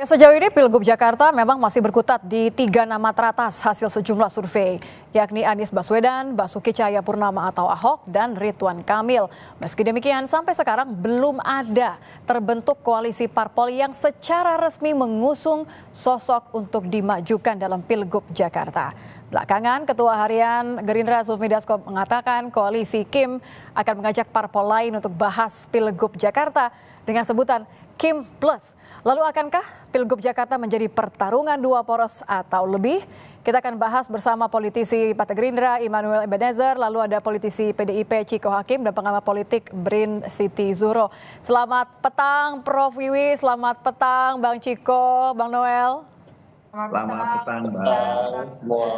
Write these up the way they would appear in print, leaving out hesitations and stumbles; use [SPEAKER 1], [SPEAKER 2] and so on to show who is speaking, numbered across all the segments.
[SPEAKER 1] Sejauh ini Pilgub Jakarta memang masih berkutat di 3 nama teratas hasil sejumlah survei, yakni Anies Baswedan, Basuki Cahayapurnama atau Ahok, dan Ridwan Kamil. Meski demikian, sampai sekarang belum ada terbentuk koalisi parpol yang secara resmi mengusung sosok untuk dimajukan dalam Pilgub Jakarta. Belakangan, Ketua Harian Gerindra Sufmi Dasko mengatakan koalisi Kim akan mengajak parpol lain untuk bahas Pilgub Jakarta dengan sebutan Kim Plus. Lalu akankah Pilgub Jakarta menjadi pertarungan dua poros atau lebih? Kita akan bahas bersama politisi Partai Gerindra Immanuel Ebenezer, lalu ada politisi PDIP Chiko Hakim dan pengamat politik Brin Siti Zuro. Selamat petang Prof Wiwi, selamat petang Bang Chiko, Bang Noel.
[SPEAKER 2] Selamat petang, Bang. Semua.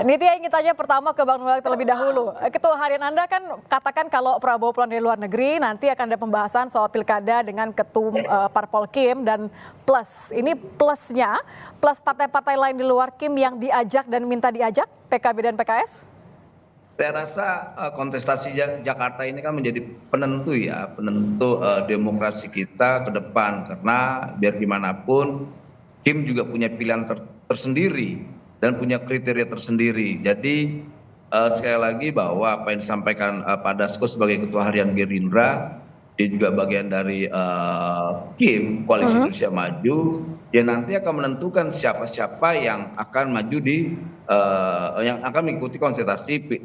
[SPEAKER 1] Nitya ingin tanya pertama ke Bang Noel terlebih dahulu. Ketua harian Anda kan katakan kalau Prabowo pulang dari luar negeri nanti akan ada pembahasan soal pilkada dengan ketum parpol Kim dan plus. Ini plusnya, plus partai-partai lain di luar Kim yang diajak dan minta diajak, PKB dan PKS?
[SPEAKER 2] Saya rasa kontestasi Jakarta ini kan menjadi penentu ya, penentu demokrasi kita ke depan. Karena biar gimana pun, Kim juga punya pilihan tersendiri dan punya kriteria tersendiri. Jadi sekali lagi bahwa apa yang disampaikan Pak Dasko sebagai Ketua Harian Gerindra, dia juga bagian dari Kim, Koalisi Indonesia Maju, dia nanti akan menentukan siapa-siapa yang akan maju yang akan mengikuti konsentrasi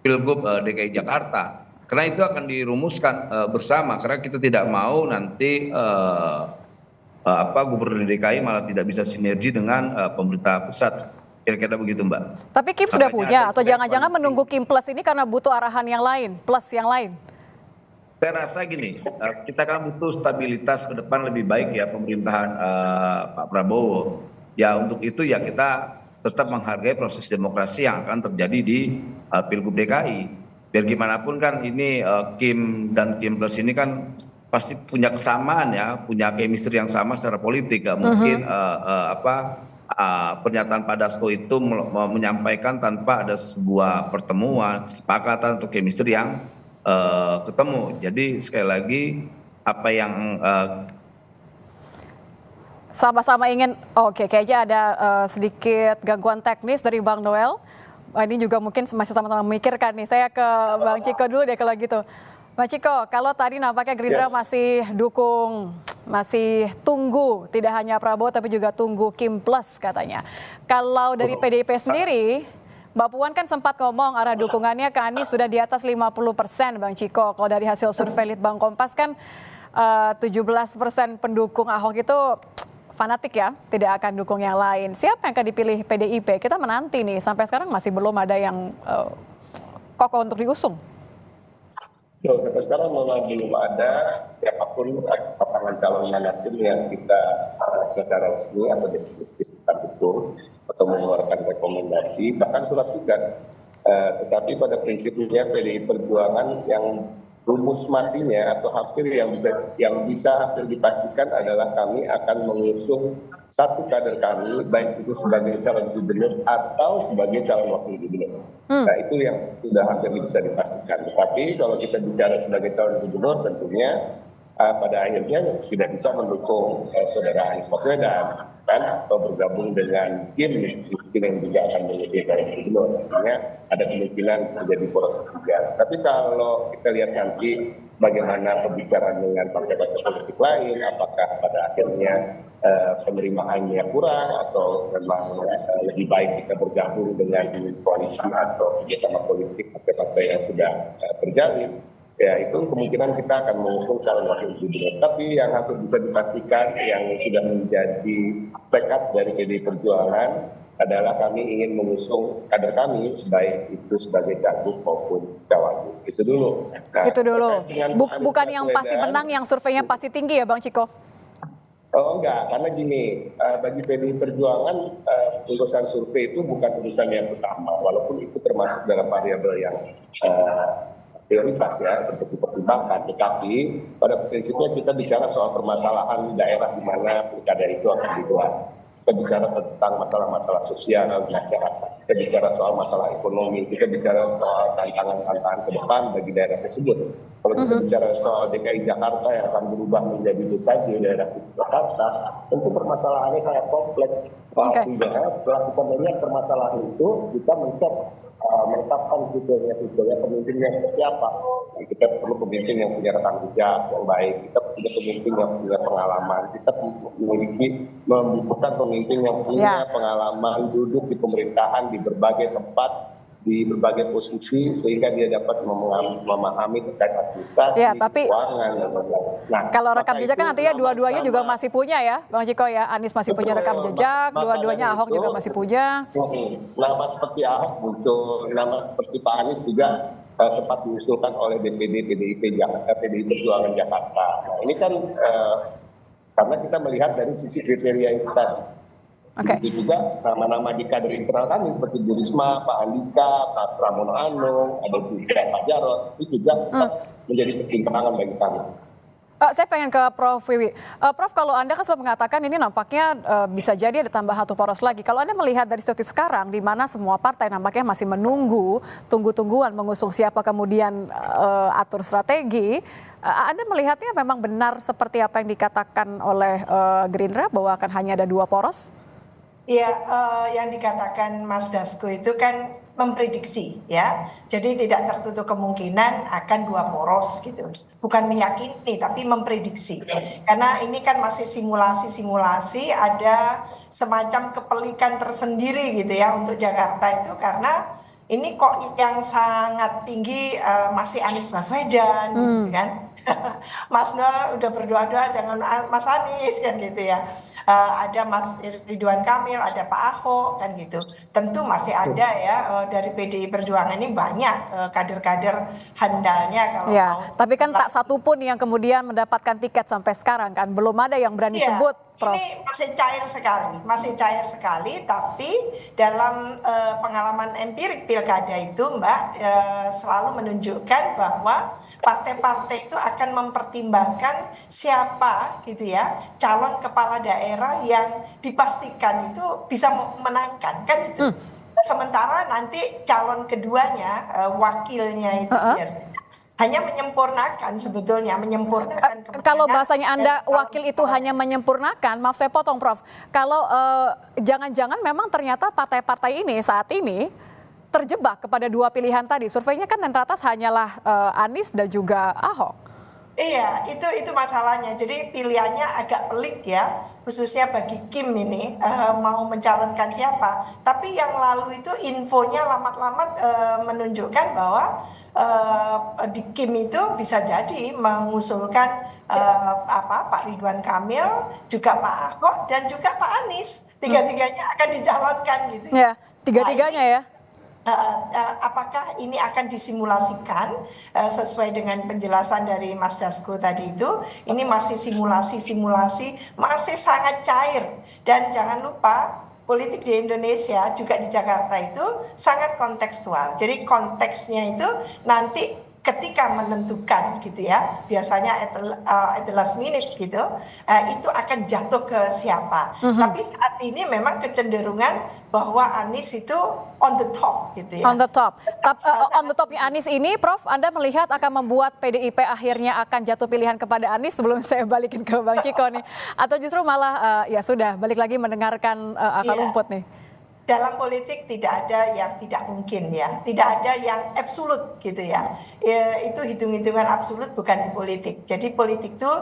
[SPEAKER 2] Pilgub DKI Jakarta. Karena itu akan dirumuskan bersama, karena kita tidak mau nanti Gubernur DKI malah tidak bisa sinergi dengan pemerintah pusat, kira-kira begitu Mbak.
[SPEAKER 1] Tapi Kim sudah punya atau jangan-jangan menunggu Kim Plus ini karena butuh arahan yang lain, plus yang lain?
[SPEAKER 2] Saya rasa gini, kita kan butuh stabilitas ke depan lebih baik ya pemerintahan Pak Prabowo. Ya untuk itu ya kita tetap menghargai proses demokrasi yang akan terjadi di Pilgub DKI. Biar gimana pun kan ini Kim dan Kim Plus ini kan pasti punya kesamaan ya, punya chemistry yang sama secara politik. Gak mungkin pernyataan Pak Dasko itu menyampaikan tanpa ada sebuah pertemuan, kesepakatan atau chemistry yang ketemu. Jadi sekali lagi apa yang
[SPEAKER 1] sama-sama ingin, kayaknya ada sedikit gangguan teknis dari Bang Noel. Ini juga mungkin masih sama-sama memikirkan nih. Saya ke Bang Chiko dulu deh kalau gitu. Bang Chiko, kalau tadi nampaknya Gerindra masih dukung, masih tunggu, tidak hanya Prabowo tapi juga tunggu Kim Plus katanya. Kalau dari PDIP sendiri, Mbak Puan kan sempat ngomong arah dukungannya ke Anies sudah di atas 50%, Bang Chiko. Kalau dari hasil survei Litbang Kompas kan 17% pendukung Ahok itu fanatik ya, tidak akan dukung yang lain. Siapa yang akan dipilih PDIP? Kita menanti nih, sampai sekarang masih belum ada yang kokoh untuk diusung.
[SPEAKER 3] Sampai sekarang memang belum ada siapapun pasangan calon manapun yang kita secara resmi atau definitif dukung atau mengeluarkan rekomendasi, bahkan surat tugas. Tetapi pada prinsipnya PDI Perjuangan yang rumus matinya atau hampir yang bisa hampir dipastikan adalah kami akan mengusung satu kader kami, baik itu sebagai calon gubernur atau sebagai calon wakil gubernur. Nah itu yang sudah hampir bisa dipastikan. Tetapi kalau kita bicara sebagai calon gubernur tentunya pada akhirnya tidak bisa mendukung saudara Anies Baswedan kan, atau bergabung dengan Kim mungkin yang juga akan menjadi calon gubernur. Artinya ada kemungkinan menjadi poros ketiga. Tapi kalau kita lihat nanti bagaimana pembicaraan dengan partai-partai politik lain, apakah pada akhirnya penerimaannya kurang atau memang lebih baik kita bergabung dengan koalisi atau kerjasama politik partai-partai yang sudah terjalin, ya itu kemungkinan kita akan mengusung calon wakil gubernur. Tapi yang harus bisa dipastikan yang sudah menjadi backup dari PDI Perjuangan adalah kami ingin mengusung kader kami, baik itu sebagai cagup maupun cawagup. Itu dulu.
[SPEAKER 1] Nah, itu dulu. Bukan yang pasti menang, yang surveinya pasti tinggi ya Bang Chiko?
[SPEAKER 3] Oh enggak, karena gini, bagi PDI Perjuangan urusan survei itu bukan urusan yang utama, walaupun itu termasuk dalam variabel yang prioritas ya untuk dipertimbangkan. Tetapi pada prinsipnya kita bicara soal permasalahan di daerah di mana pilkada itu akan digelar. kita bicara tentang masalah-masalah sosial masyarakat, kita bicara soal masalah ekonomi, kita bicara soal tantangan-tantangan ke depan bagi daerah tersebut. Kalau kita bicara soal DKI Jakarta yang akan berubah menjadi DKI daerah Jakarta, tentu permasalahannya sangat kompleks. Artinya setelah kita melihat permasalahan itu, kita menetapkan kriteria pemimpinnya seperti apa. Kita perlu pemimpin yang punya rekam jejak yang baik, kita punya pemimpin yang punya pengalaman, kita membutuhkan pemimpin yang punya pengalaman duduk di pemerintahan di berbagai tempat, di berbagai posisi, sehingga dia dapat memahami terkait administrasi, keuangan, dan lain-lain.
[SPEAKER 1] Nah, kalau rekam jejak kan artinya dua-duanya juga masih punya ya, Bang Ciko ya. Anies masih punya rekam jejak, dua-duanya Ahok juga masih punya.
[SPEAKER 3] Nama seperti Ahok muncul, nama seperti Pak Anies juga sempat diusulkan oleh DPD PDI Perjuangan Jakarta. Nah, ini kan karena kita melihat dari sisi kriteria itu tadi. Itu juga nama-nama di kader internal kami seperti Bu Risma, Pak Andika, Pak Pramono Anung, ada juga Pak Jarod, itu juga menjadi pertimbangan bagi kami.
[SPEAKER 1] Saya pengen ke Prof. Wiwi. Prof, kalau Anda kan sempat mengatakan ini nampaknya bisa jadi ada tambah satu poros lagi. Kalau Anda melihat dari situasi sekarang, di mana semua partai nampaknya masih menunggu, tunggu-tungguan mengusung siapa kemudian atur strategi, Anda melihatnya memang benar seperti apa yang dikatakan oleh Gerindra bahwa akan hanya ada dua poros?
[SPEAKER 4] Ya, yang dikatakan Mas Dasko itu kan memprediksi ya. Jadi tidak tertutup kemungkinan akan dua poros gitu. Bukan meyakini tapi memprediksi. Karena ini kan masih simulasi-simulasi, ada semacam kepelikan tersendiri gitu ya untuk Jakarta itu, karena ini kok yang sangat tinggi masih Anies Baswedan gitu kan. Mas Noel udah berdoa-doa jangan Mas Anies kan gitu ya. Ada Mas Ridwan Kamil, ada Pak Ahok kan gitu. Tentu masih ada ya dari PDI Perjuangan ini banyak kader-kader handalnya kalau mau.
[SPEAKER 1] Tapi kan tak satu pun yang kemudian mendapatkan tiket sampai sekarang kan, belum ada yang berani sebut, Prof.
[SPEAKER 4] Ini masih cair sekali, tapi dalam pengalaman empirik pilkada itu Mbak selalu menunjukkan bahwa partai-partai itu akan mempertimbangkan siapa gitu ya calon kepala daerah yang dipastikan itu bisa memenangkan kan itu. Sementara nanti calon keduanya wakilnya itu biasanya hanya menyempurnakan sebetulnya, menyempurnakan.
[SPEAKER 1] Kalau bahasanya Anda wakil itu hanya menyempurnakan, maaf saya potong Prof. Kalau jangan-jangan memang ternyata partai-partai ini saat ini terjebak kepada dua pilihan tadi. Surveinya kan yang teratas hanyalah Anies dan juga Ahok.
[SPEAKER 4] Iya, itu masalahnya. Jadi pilihannya agak pelik ya, khususnya bagi Kim ini mau mencalonkan siapa. Tapi yang lalu itu infonya lamat-lamat menunjukkan bahwa di Kim itu bisa jadi mengusulkan Pak Ridwan Kamil, juga Pak Ahok dan juga Pak Anies. Tiga-tiganya akan dicalonkan gitu.
[SPEAKER 1] Ya, tiga-tiganya ya.
[SPEAKER 4] Apakah ini akan disimulasikan sesuai dengan penjelasan dari Mas Dasko tadi itu? Ini masih simulasi, masih sangat cair. Dan jangan lupa politik di Indonesia juga di Jakarta itu sangat kontekstual. Jadi konteksnya itu nanti ketika menentukan gitu ya, biasanya at the last minute gitu, itu akan jatuh ke siapa. Tapi saat ini memang kecenderungan bahwa Anies itu on the top gitu ya.
[SPEAKER 1] On the top. On the topnya Anies ini, Prof, Anda melihat akan membuat PDIP akhirnya akan jatuh pilihan kepada Anies sebelum saya balikin ke Bang Ciko nih. Atau justru malah ya sudah balik lagi mendengarkan akar rumput nih.
[SPEAKER 4] Dalam politik tidak ada yang tidak mungkin ya, tidak ada yang absolut gitu ya. Itu hitung-hitungan absolut bukan di politik. Jadi politik itu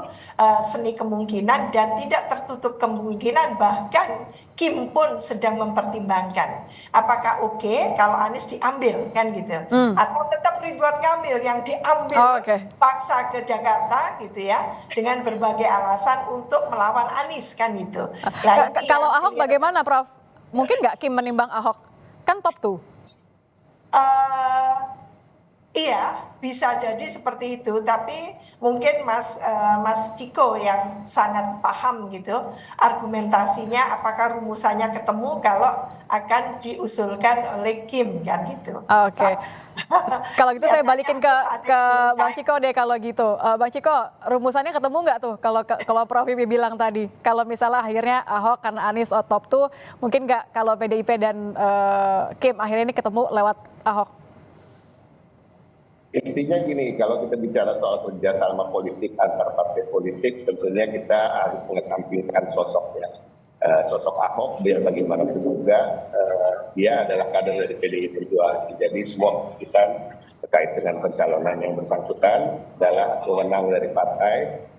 [SPEAKER 4] seni kemungkinan dan tidak tertutup kemungkinan, bahkan Kim pun sedang mempertimbangkan apakah oke kalau Anies diambil kan gitu, atau tetap Ridwan Kamil yang diambil paksa ke Jakarta gitu ya dengan berbagai alasan untuk melawan Anies kan gitu.
[SPEAKER 1] Kalau Ahok bagaimana, Prof? Mungkin nggak Kim menimbang Ahok? Kan top tuh.
[SPEAKER 4] Iya, bisa jadi seperti itu, tapi mungkin Mas Ciko yang sangat paham gitu argumentasinya, apakah rumusannya ketemu kalau akan diusulkan oleh Kim kan gitu.
[SPEAKER 1] Oke. Kalau gitu saya
[SPEAKER 4] Biasanya
[SPEAKER 1] balikin
[SPEAKER 4] saat
[SPEAKER 1] ke
[SPEAKER 4] itu
[SPEAKER 1] Bang Ciko deh kalau gitu. Bang Ciko, rumusannya ketemu nggak tuh kalau Prof Wibi bilang tadi? Kalau misalnya akhirnya Ahok karena Anies top tuh, mungkin nggak kalau PDIP dan Kim akhirnya ini ketemu lewat Ahok?
[SPEAKER 3] Intinya gini, kalau kita bicara soal kerjasama politik antar partai politik, tentunya kita harus mengesampingkan sosok ya. Sosok Ahok, biar bagaimanapun juga dia adalah kader dari PDI Perjuangan. Jadi semua keputusan terkait dengan pencalonan yang bersangkutan adalah wewenang dari partai.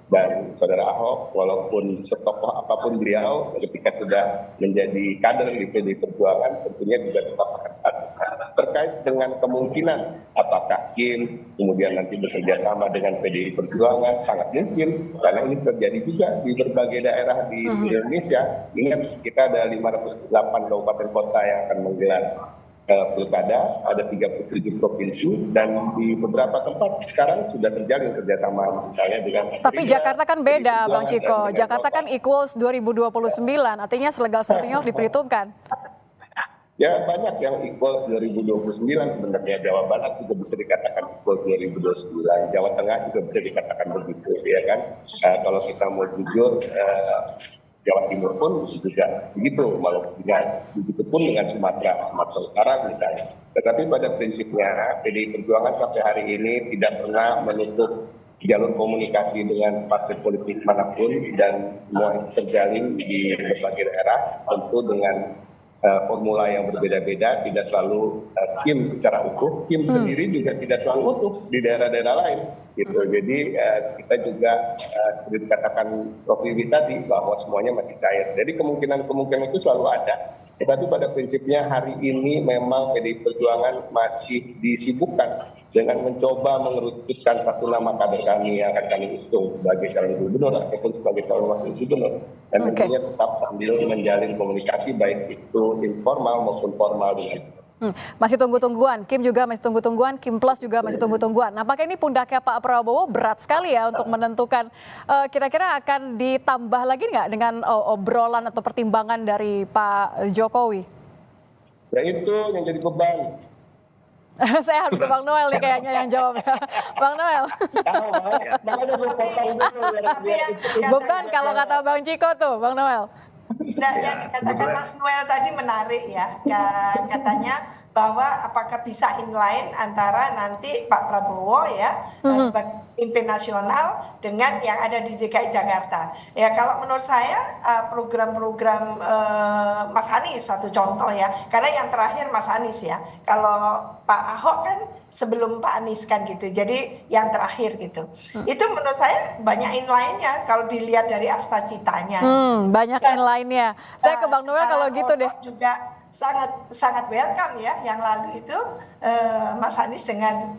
[SPEAKER 3] Dan saudara Ahok, walaupun setokoh apapun beliau, ketika sudah menjadi kader di PDI Perjuangan, tentunya juga tetap akan terkait dengan kemungkinan apakah Kim kemudian nanti bekerja sama dengan PDI Perjuangan, sangat mungkin karena ini terjadi juga di berbagai daerah di seluruh Indonesia. Ingat, kita ada 508 kabupaten kota yang akan menggelar pilkada, ada 37 provinsi, dan di beberapa tempat sekarang sudah terjalin kerjasama misalnya dengan.
[SPEAKER 1] Tapi Jakarta kan beda, Bang Ciko. Jakarta kan equals 2029, artinya segala sesuatunya harus diperhitungkan.
[SPEAKER 3] Ya, banyak yang equals 2029 sebenarnya. Jawa Barat juga bisa dikatakan equals 2029. Jawa Tengah juga bisa dikatakan begitu, ya kan. Kalau kita mau jujur, Jawa Timur pun juga begitu, walaupun begitu pun dengan Sumatera Utara misalnya. Tetapi pada prinsipnya PDI Perjuangan sampai hari ini tidak pernah menutup jalur komunikasi dengan partai politik manapun, dan semua itu terjalin di berbagai daerah, tentu dengan formula yang berbeda-beda, tidak selalu Kim secara utuh, Kim sendiri juga tidak selalu utuh di daerah-daerah lain gitu. Jadi kita juga seperti dikatakan Prof Wibi tadi bahwa semuanya masih cair. Jadi kemungkinan itu selalu ada. Tetapi pada prinsipnya hari ini memang PDI Perjuangan masih disibukkan dengan mencoba mengerucutkan satu nama kader kami yang akan kami usung sebagai calon gubernur ataupun sebagai calon wakil gubernur. Dan tentunya tetap sambil menjalin komunikasi baik itu informal maupun formal dengan
[SPEAKER 1] masih tunggu-tungguan, Kim juga masih tunggu-tungguan, Kim Plus juga masih tunggu-tungguan. Nampaknya ini pundaknya Pak Prabowo berat sekali ya untuk menentukan kira-kira akan ditambah lagi nggak dengan obrolan atau pertimbangan dari Pak Jokowi?
[SPEAKER 3] Ya itu yang jadi beban.
[SPEAKER 1] Saya harus ke Bang Noel nih kayaknya yang jawab. Bang Noel. Beban kalau kata Bang Ciko tuh, Bang Noel.
[SPEAKER 4] Nah, yang dikatakan Mas Noel tadi menarik ya, katanya bahwa apakah bisa inline antara nanti Pak Prabowo ya sebagai pemimpin nasional dengan yang ada di DKI Jakarta. Ya kalau menurut saya program-program Mas Anies satu contoh ya, karena yang terakhir Mas Anies ya. Kalau Pak Ahok kan sebelum Pak Anies kan gitu, jadi yang terakhir gitu. Itu menurut saya banyak inline-nya kalau dilihat dari asta citanya.
[SPEAKER 1] Banyak inline-nya. Saya ke Bang Noel kalau gitu deh.
[SPEAKER 4] Juga sangat welcome ya yang lalu itu Mas Anies dengan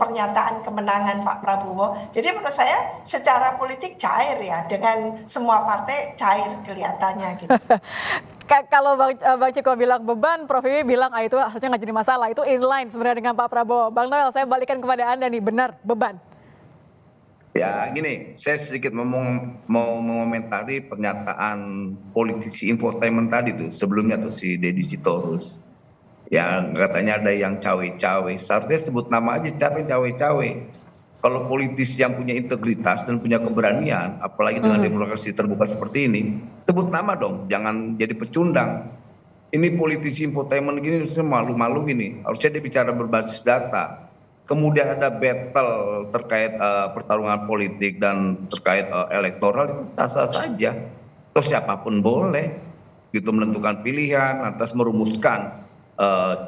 [SPEAKER 4] pernyataan kemenangan Pak Prabowo. Jadi menurut saya secara politik cair ya, dengan semua partai cair kelihatannya gitu.
[SPEAKER 1] Kalau Bang Ciko bilang beban, Prof Wibi bilang itu harusnya nggak jadi masalah. Itu inline sebenarnya dengan Pak Prabowo. Bang Noel, saya balikan kepada Anda nih, benar beban.
[SPEAKER 2] Ya gini, saya sedikit mau mengomentari pernyataan politisi infotainment tadi tuh sebelumnya tuh si Deddy Sitorus. Ya katanya ada yang cawe-cawe, seharusnya sebut nama aja siapa yang cawe-cawe. Kalau politis yang punya integritas dan punya keberanian, apalagi dengan demokrasi terbuka seperti ini, sebut nama dong, jangan jadi pecundang. Ini politisi infotainment gini harusnya malu-malu gini, harusnya dia bicara berbasis data. Kemudian ada battle terkait pertarungan politik dan terkait elektoral, itu sah-sah saja. Terus siapapun boleh gitu menentukan pilihan, atas merumuskan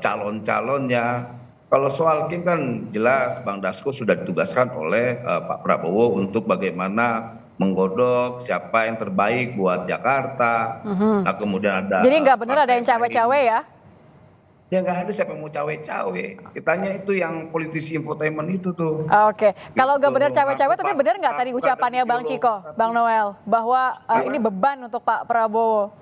[SPEAKER 2] calon-calonnya. Kalau soal Kim kan jelas Bang Dasko sudah ditugaskan oleh Pak Prabowo untuk bagaimana menggodok siapa yang terbaik buat Jakarta. Nah kemudian ada.
[SPEAKER 1] Jadi nggak benar ada yang cawe-cawe ya?
[SPEAKER 2] Ya nggak ada siapa yang mau cawe-cawe. Kitanya itu yang politisi infotainment itu tuh.
[SPEAKER 1] Oke, kalau nggak benar cawe-cawe, tapi benar nggak tadi ucapannya Bang Ciko, Bang Noel, bahwa ini beban untuk Pak Prabowo?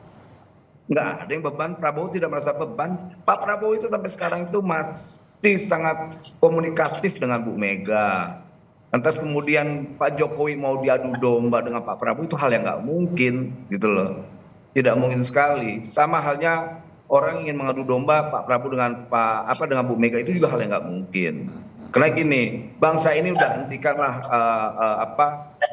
[SPEAKER 1] Nggak
[SPEAKER 2] ada yang beban, Prabowo tidak merasa beban. Pak Prabowo itu sampai sekarang itu pasti sangat komunikatif dengan Bu Mega. Lantas kemudian Pak Jokowi mau diadu domba dengan Pak Prabowo, itu hal yang nggak mungkin gitu loh. Tidak mungkin sekali. Sama halnya orang ingin mengadu domba Pak Prabowo dengan dengan Bu Mega, itu juga hal yang nggak mungkin. Karena gini, bangsa ini udah hentikanlah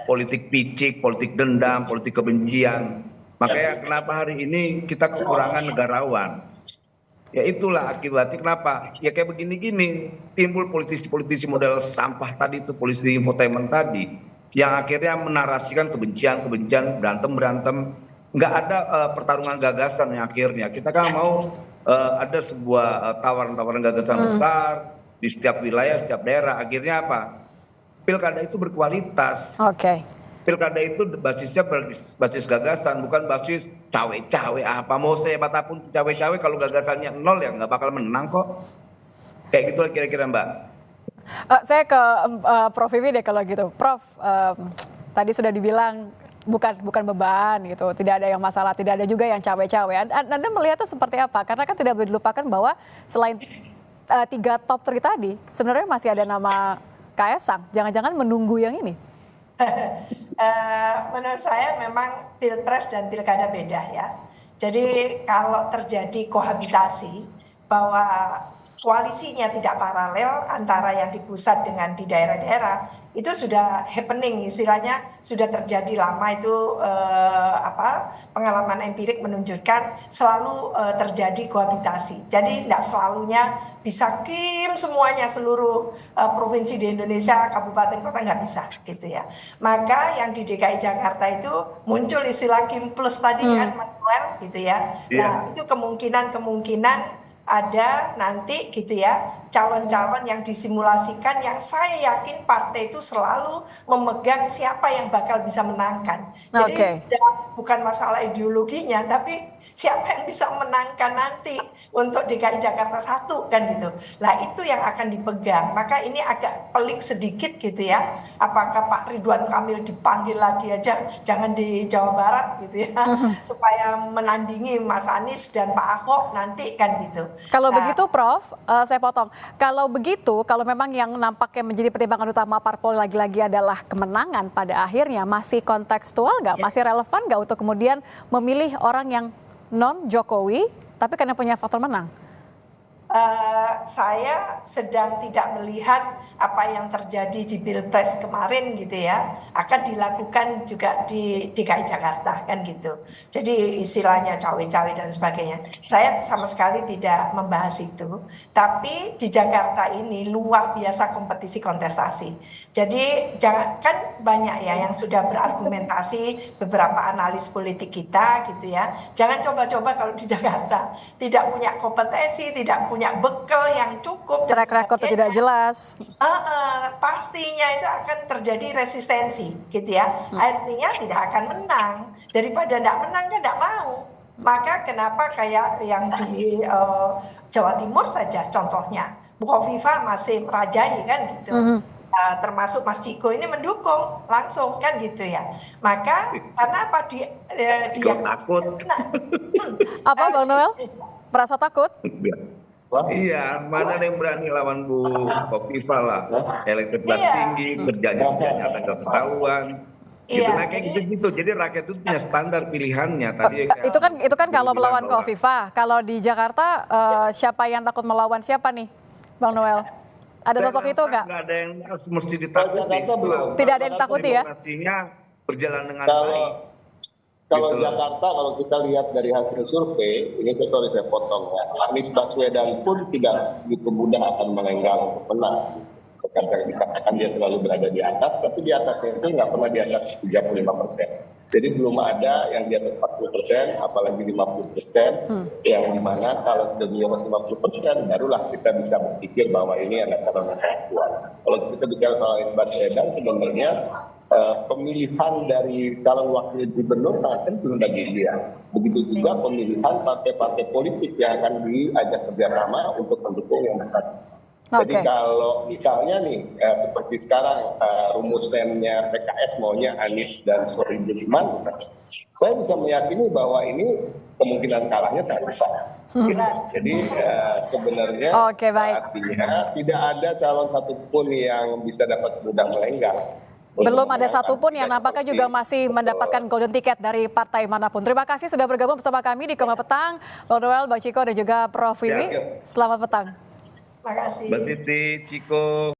[SPEAKER 2] politik picik, politik dendam, politik kebencian. Makanya kenapa hari ini kita kekurangan negarawan? Ya itulah akibatnya kenapa. Ya kayak begini-gini, timbul politisi-politisi model sampah tadi itu, politisi infotainment tadi, yang akhirnya menarasikan kebencian, berantem. Nggak ada pertarungan gagasan yang akhirnya. Kita kan mau ada sebuah tawaran-tawaran gagasan besar di setiap wilayah, setiap daerah. Akhirnya apa? Pilkada itu berkualitas.
[SPEAKER 1] Oke.
[SPEAKER 2] Pilkada itu basisnya basis gagasan, bukan basis cawe-cawe apa. Mau sehebat apapun cawe-cawe, kalau gagasannya nol ya nggak bakal menang kok. Kayak gitu kira-kira Mbak.
[SPEAKER 1] Saya ke Prof Vivi deh kalau gitu. Prof, tadi sudah dibilang bukan beban gitu, tidak ada yang masalah, tidak ada juga yang cawe-cawe. Anda melihatnya seperti apa? Karena kan tidak boleh dilupakan bahwa selain 3 top 3 tadi, sebenarnya masih ada nama Kaesang. Jangan-jangan menunggu yang ini?
[SPEAKER 4] Menurut saya memang pilpres dan pilkada beda ya. Jadi kalau terjadi kohabitasi bahwa koalisinya tidak paralel antara yang di pusat dengan di daerah-daerah, itu sudah happening, istilahnya sudah terjadi lama itu. Pengalaman empirik menunjukkan selalu terjadi kohabitasi. Jadi tidak selalunya bisa semuanya seluruh provinsi di Indonesia, kabupaten kota, nggak bisa gitu ya. Maka yang di DKI Jakarta itu muncul istilah Kim Plus tadi kan Mas Noel gitu ya. Nah itu kemungkinan ada nanti gitu ya calon-calon yang disimulasikan, yang saya yakin partai itu selalu memegang siapa yang bakal bisa menangkan. Jadi sudah bukan masalah ideologinya, tapi siapa yang bisa menangkan nanti untuk DKI Jakarta 1 kan gitu. Lah itu yang akan dipegang. Maka ini agak pelik sedikit gitu ya. Apakah Pak Ridwan Kamil dipanggil lagi aja, jangan di Jawa Barat gitu ya, supaya menandingi Mas Anies dan Pak Ahok nanti kan gitu.
[SPEAKER 1] Kalau begitu Prof, saya potong. Kalau begitu, kalau memang yang nampaknya menjadi pertimbangan utama parpol lagi-lagi adalah kemenangan pada akhirnya, masih kontekstual nggak? Masih relevan nggak untuk kemudian memilih orang yang non Jokowi, tapi karena punya faktor menang?
[SPEAKER 4] Saya sedang tidak melihat apa yang terjadi di Pilpres kemarin gitu ya akan dilakukan juga di DKI Jakarta kan gitu. Jadi istilahnya cawe-cawe dan sebagainya. Saya sama sekali tidak membahas itu. Tapi di Jakarta ini luar biasa kompetisi kontestasi. Jadi kan banyak ya yang sudah berargumentasi, beberapa analis politik kita gitu ya. Jangan coba-coba kalau di Jakarta tidak punya kompetensi, tidak punya bekal yang cukup,
[SPEAKER 1] track record tidak jelas.
[SPEAKER 4] Pastinya itu akan terjadi resistensi gitu ya. Artinya tidak akan menang. Daripada tidak menang kan tidak mau. Maka kenapa kayak yang di Jawa Timur saja contohnya, Bu Khofifa masih merajai kan gitu. Termasuk Mas Ciko ini mendukung langsung kan gitu ya. Maka karena apa dia
[SPEAKER 2] takut.
[SPEAKER 1] Apa Bang Noel? Merasa takut?
[SPEAKER 2] Iya, mana ada yang berani lawan Bu Khofifa lah. Elektabilitas tinggi, kerjanya sudah nyata ketahuan. Gitu, nah kayak gitu. Jadi rakyat itu punya standar pilihannya. Tadi
[SPEAKER 1] itu kan kalau melawan Khofifa. Kalau di Jakarta siapa yang takut melawan siapa nih, Bang Noel? Ada sosok itu nggak?
[SPEAKER 2] Nggak ada yang mesti ditakuti.
[SPEAKER 1] Tidak ada yang ditakuti ya?
[SPEAKER 2] Demokrasinya berjalan dengan baik.
[SPEAKER 3] Kalau Jakarta, kalau kita lihat dari hasil survei, ini saya potong ya, Anies Baswedan pun tidak begitu mudah akan melenggang untuk menang. Karena dikatakan dia selalu berada di atas, tapi di atasnya itu nggak pernah di atas 35%. Jadi belum ada yang di atas 40%, apalagi 50%, yang dimana kalau sudah di atas 50%, barulah kita bisa berpikir bahwa ini adalah calon yang sangat kuat. Kalau kita bicara soal Anies Baswedan, sebenarnya pemilihan dari calon wakil gubernur sangat penting bagi dia. Begitu juga pemilihan partai-partai politik yang akan diajak kerjasama untuk mendukung yang bersangkutan. Jadi kalau misalnya nih seperti sekarang rumusnya PKS maunya Anies dan Sohibul Iman, saya bisa meyakini bahwa ini kemungkinan kalahnya sangat besar.
[SPEAKER 4] Benar.
[SPEAKER 3] Jadi sebenarnya
[SPEAKER 1] Oke, baik.
[SPEAKER 3] artinya tidak ada calon satupun yang bisa dapat mudah melenggang.
[SPEAKER 1] Belum ada satupun yang nampaknya juga masih mendapatkan golden ticket dari partai manapun. Terima kasih sudah bergabung bersama kami di Kompas Petang, Bang Noel, Bang Ciko, dan juga Prof. Wiwi. Selamat petang.
[SPEAKER 4] Terima kasih.
[SPEAKER 2] Mbak Titi, Ciko.